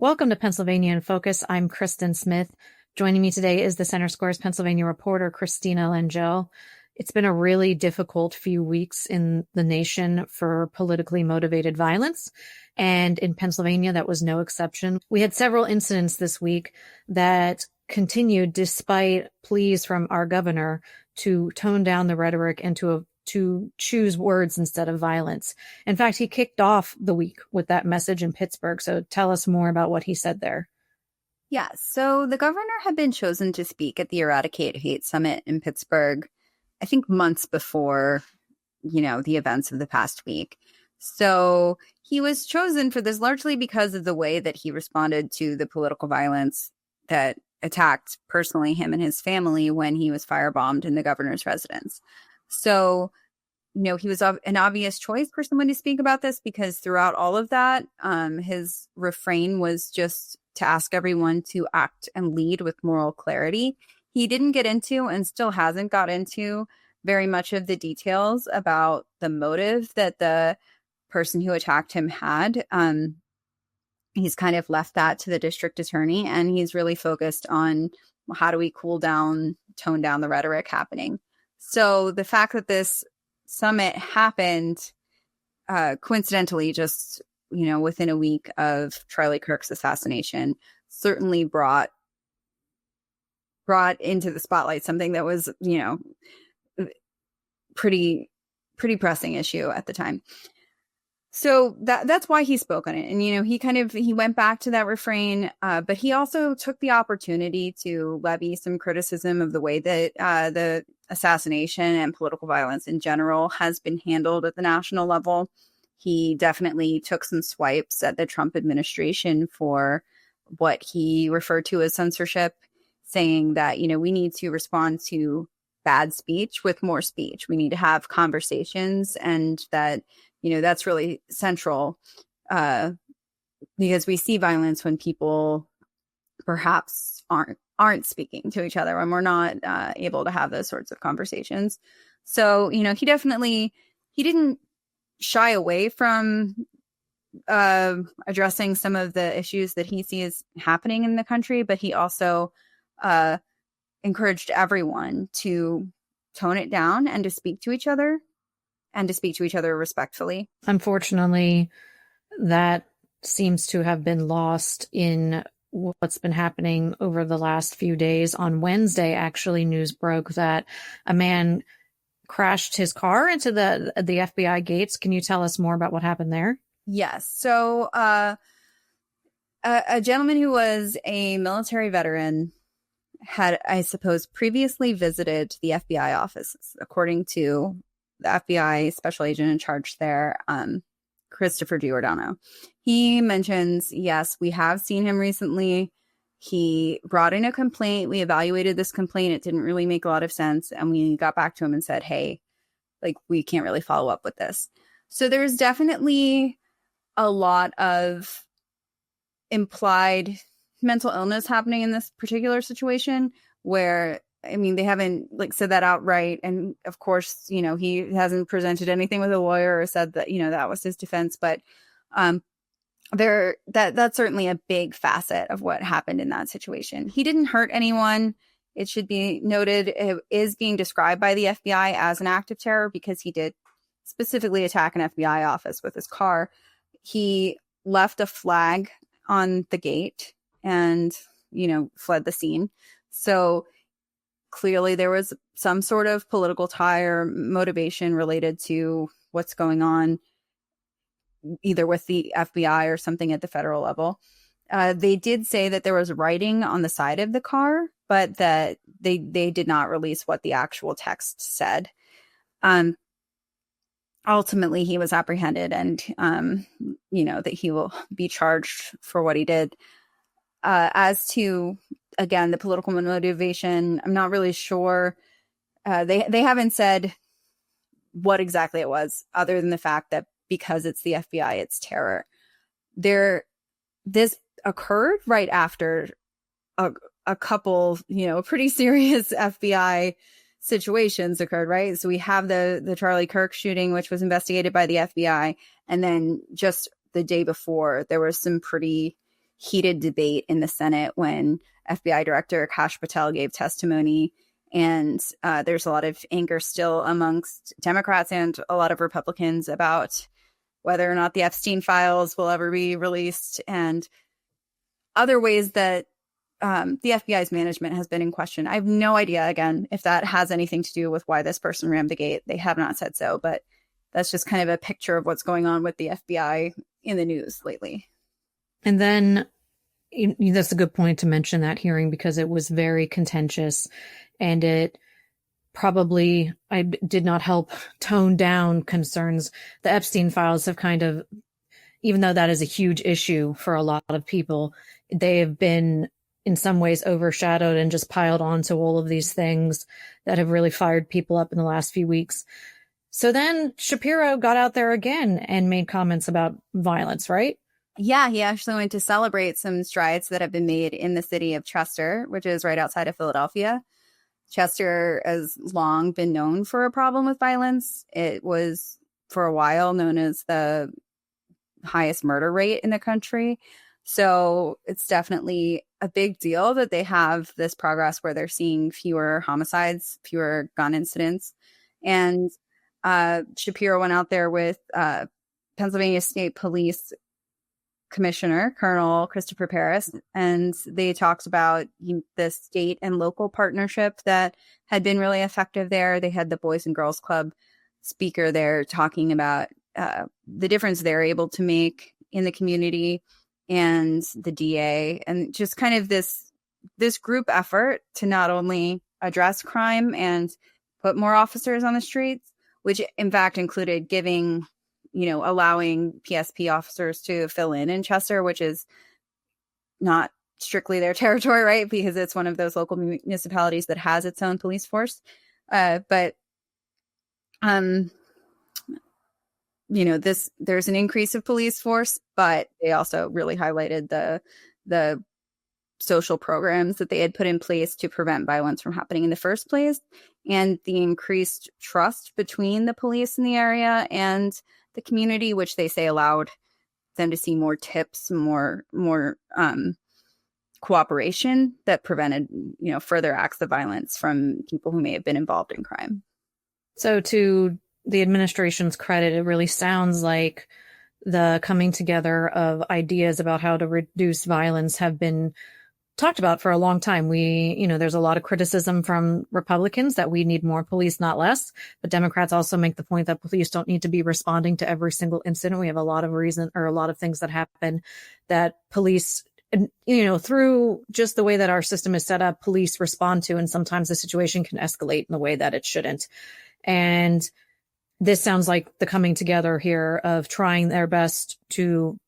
Welcome to Pennsylvania in Focus. I'm Kristen Smith. Joining me today is the Center Square's Pennsylvania reporter, Christina Langell. It's been a really difficult few weeks in the nation for politically motivated violence, and in Pennsylvania, that was no exception. We had several incidents this week that continued despite pleas from our governor to tone down the rhetoric and to choose words instead of violence. In fact, he kicked off the week with that message in Pittsburgh. So tell us more about what he said there. Yeah, so the governor had been chosen to speak at the Eradicate Hate Summit in Pittsburgh, I think months before, the events of the past week. So he was chosen for this largely because of the way that he responded to the political violence that attacked personally him and his family when he was firebombed in the governor's residence. So, he was an obvious choice for someone to speak about this because throughout all of that, his refrain was just to ask everyone to act and lead with moral clarity. He didn't get into and still hasn't got into very much of the details about the motive that the person who attacked him had. He's kind of left that to the district attorney, and he's really focused on how do we tone down the rhetoric happening. So the fact that this summit happened coincidentally just, within a week of Charlie Kirk's assassination certainly brought into the spotlight something that was, pretty pressing issue at the time. So that's why he spoke on it. And, he went back to that refrain, but he also took the opportunity to levy some criticism of the way that the assassination and political violence in general has been handled at the national level. He definitely took some swipes at the Trump administration for what he referred to as censorship, saying that, we need to respond to bad speech with more speech. We need to have conversations, and that, that's really central because we see violence when people perhaps aren't speaking to each other, when we're not able to have those sorts of conversations. So, he didn't shy away from addressing some of the issues that he sees happening in the country, but he also encouraged everyone to tone it down and to speak to each other respectfully. Unfortunately, that seems to have been lost in what's been happening over the last few days. On Wednesday, actually, news broke that a man crashed his car into the FBI gates. Can you tell us more about what happened there? Yes. So a gentleman who was a military veteran had, I suppose, previously visited the FBI offices, according to the FBI special agent in charge there, Christopher Giordano. He mentions, yes, we have seen him recently. He brought in a complaint. We evaluated this complaint. It didn't really make a lot of sense. And we got back to him and said, hey, we can't really follow up with this. So there's definitely a lot of implied mental illness happening in this particular situation where, they haven't said that outright. And of course, he hasn't presented anything with a lawyer or said that, that was his defense. But that's certainly a big facet of what happened in that situation. He didn't hurt anyone. It should be noted, it is being described by the FBI as an act of terror because he did specifically attack an FBI office with his car. He left a flag on the gate and, fled the scene. So clearly there was some sort of political tie or motivation related to what's going on, either with the FBI or something at the federal level. They did say that there was writing on the side of the car, but that they did not release what the actual text said. Ultimately, he was apprehended and, that he will be charged for what he did. As to, again, the political motivation, I'm not really sure. They haven't said what exactly it was, other than the fact that because it's the FBI, it's terror. This occurred right after a couple, pretty serious FBI situations occurred, right? So we have the Charlie Kirk shooting, which was investigated by the FBI. And then just the day before, there was some pretty heated debate in the Senate when FBI Director Kash Patel gave testimony. And there's a lot of anger still amongst Democrats and a lot of Republicans about whether or not the Epstein files will ever be released, and other ways that the FBI's management has been in question. I have no idea, again, if that has anything to do with why this person rammed the gate. They have not said so, but that's just kind of a picture of what's going on with the FBI in the news lately. And then that's a good point to mention that hearing, because it was very contentious, and it probably did not help tone down concerns. The Epstein files have kind of, even though that is a huge issue for a lot of people, they have been in some ways overshadowed and just piled onto all of these things that have really fired people up in the last few weeks. So then Shapiro got out there again and made comments about violence, right? Yeah, he actually went to celebrate some strides that have been made in the city of Chester, which is right outside of Philadelphia. Chester has long been known for a problem with violence. It was for a while known as the highest murder rate in the country. So it's definitely a big deal that they have this progress where they're seeing fewer homicides, fewer gun incidents. And Shapiro went out there with Pennsylvania State Police Commissioner Colonel Christopher Paris, and they talked about the state and local partnership that had been really effective there. They had the Boys and Girls Club speaker there talking about the difference they're able to make in the community, and the DA, and just kind of this group effort to not only address crime and put more officers on the streets, which in fact included giving, allowing PSP officers to fill in Chester, which is not strictly their territory, right? Because it's one of those local municipalities that has its own police force. But there's an increase of police force, but they also really highlighted the social programs that they had put in place to prevent violence from happening in the first place, and the increased trust between the police in the area and the community, which they say allowed them to see more tips, more cooperation that prevented, further acts of violence from people who may have been involved in crime. So to the administration's credit, it really sounds like the coming together of ideas about how to reduce violence have been talked about for a long time. There's a lot of criticism from Republicans that we need more police, not less. But Democrats also make the point that police don't need to be responding to every single incident. We have a lot of things that happen that police, through just the way that our system is set up, police respond to, and sometimes the situation can escalate in the way that it shouldn't. And this sounds like the coming together here of trying their best to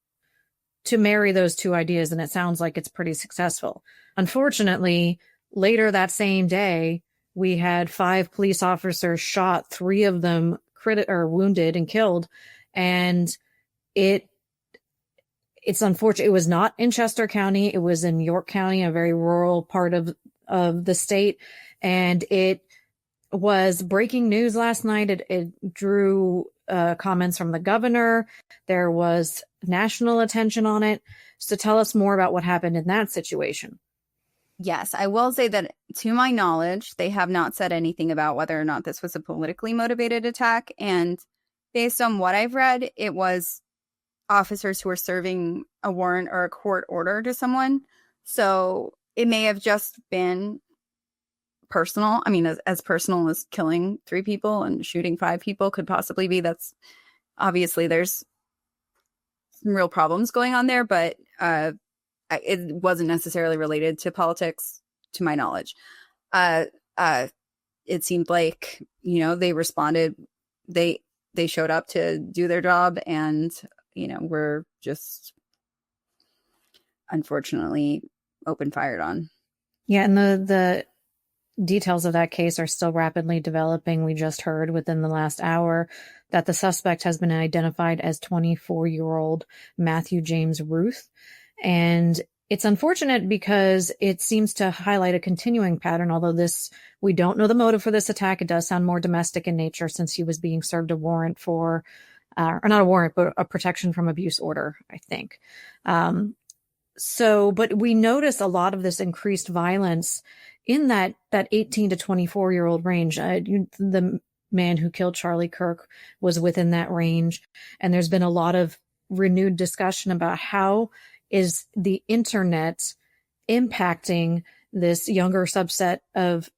marry those two ideas, and it sounds like it's pretty successful. Unfortunately, later that same day, we had 5 police officers shot, 3 of them wounded and killed, and it's unfortunate. It was not in Chester County; it was in York County, a very rural part of the state, and it was breaking news last night. It drew comments from the governor. There was national attention on it. So tell us more about what happened in that situation. Yes, I will say that to my knowledge, they have not said anything about whether or not this was a politically motivated attack. And based on what I've read, it was officers who were serving a warrant or a court order to someone. So it may have just been personal. I mean, as personal as killing 3 people and shooting 5 people could possibly be. That's obviously there's some real problems going on there, but it wasn't necessarily related to politics, to my knowledge. It seemed like, they responded, they showed up to do their job, and, were just unfortunately open fired on. Yeah, and the details of that case are still rapidly developing. We just heard within the last hour that the suspect has been identified as 24-year-old Matthew James Ruth. And it's unfortunate because it seems to highlight a continuing pattern, although we don't know the motive for this attack. It does sound more domestic in nature, since he was being served a warrant for, or not a warrant, but a protection from abuse order, I think. But we notice a lot of this increased violence in that 18 to 24-year-old range. The man who killed Charlie Kirk was within that range. And there's been a lot of renewed discussion about how is the internet impacting this younger subset of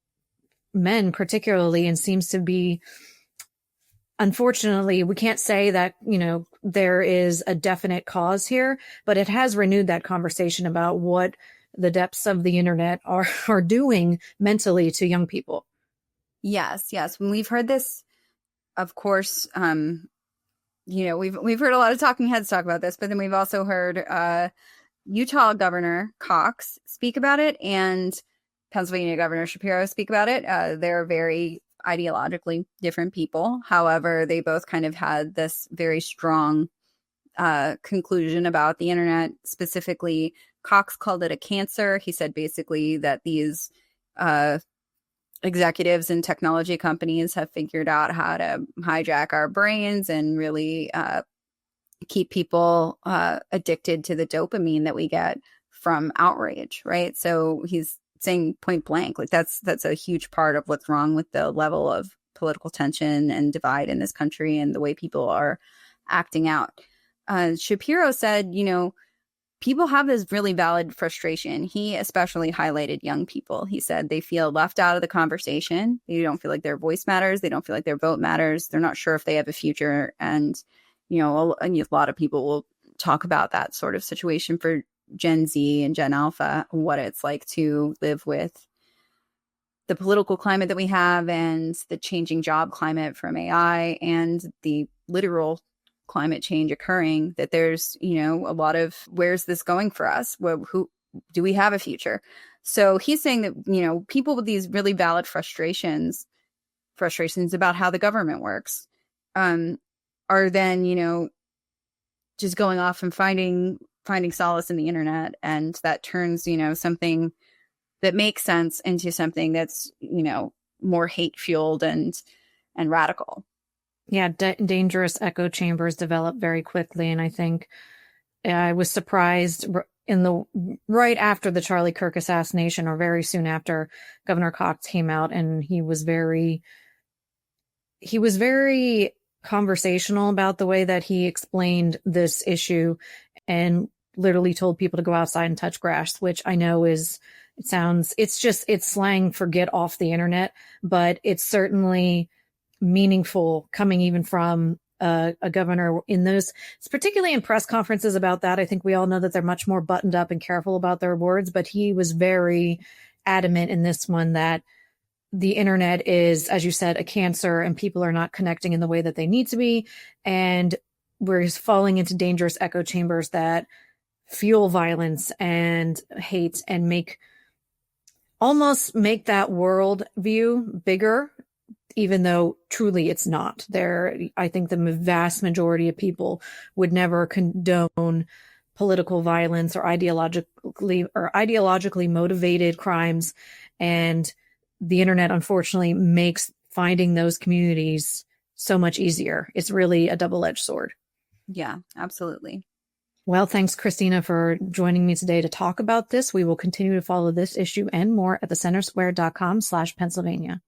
men particularly, and seems to be, unfortunately, we can't say that, there is a definite cause here, but it has renewed that conversation about what the depths of the internet are doing mentally to young people. Yes. When we've heard this, of course, we've heard a lot of talking heads talk about this, but then we've also heard Utah Governor Cox speak about it and Pennsylvania Governor Shapiro speak about it. They're very ideologically different people. However, they both kind of had this very strong conclusion about the internet. Specifically, Cox called it a cancer. He said basically that these executives in technology companies have figured out how to hijack our brains and really keep people addicted to the dopamine that we get from outrage, right? So he's saying point blank, like that's a huge part of what's wrong with the level of political tension and divide in this country and the way people are acting out. Shapiro said, people have this really valid frustration. He especially highlighted young people. He said they feel left out of the conversation. They don't feel like their voice matters. They don't feel like their vote matters. They're not sure if they have a future. And, a lot of people will talk about that sort of situation for Gen Z and Gen Alpha, what it's like to live with the political climate that we have and the changing job climate from AI and the literal climate change occurring, that there's, a lot of, where's this going for us? Who do we have a future? So he's saying that, people with these really valid frustrations about how the government works, are then, just going off and finding solace in the internet. And that turns, something that makes sense into something that's, more hate fueled and radical. Yeah. Dangerous echo chambers develop very quickly. And I think I was surprised right after the Charlie Kirk assassination, or very soon after, Governor Cox came out and he was very conversational about the way that he explained this issue and literally told people to go outside and touch grass, which I know it's slang for get off the internet, but it's certainly meaningful coming even from a governor in those, particularly in press conferences about that. I think we all know that they're much more buttoned up and careful about their words, but he was very adamant in this one that the internet is, as you said, a cancer and people are not connecting in the way that they need to be. And we're falling into dangerous echo chambers that fuel violence and hate and almost make that world view bigger, even though truly it's not. I think the vast majority of people would never condone political violence or ideologically motivated crimes. And the internet, unfortunately, makes finding those communities so much easier. It's really a double-edged sword. Yeah, absolutely. Well, thanks, Christina, for joining me today to talk about this. We will continue to follow this issue and more at thecentersquare.com/Pennsylvania.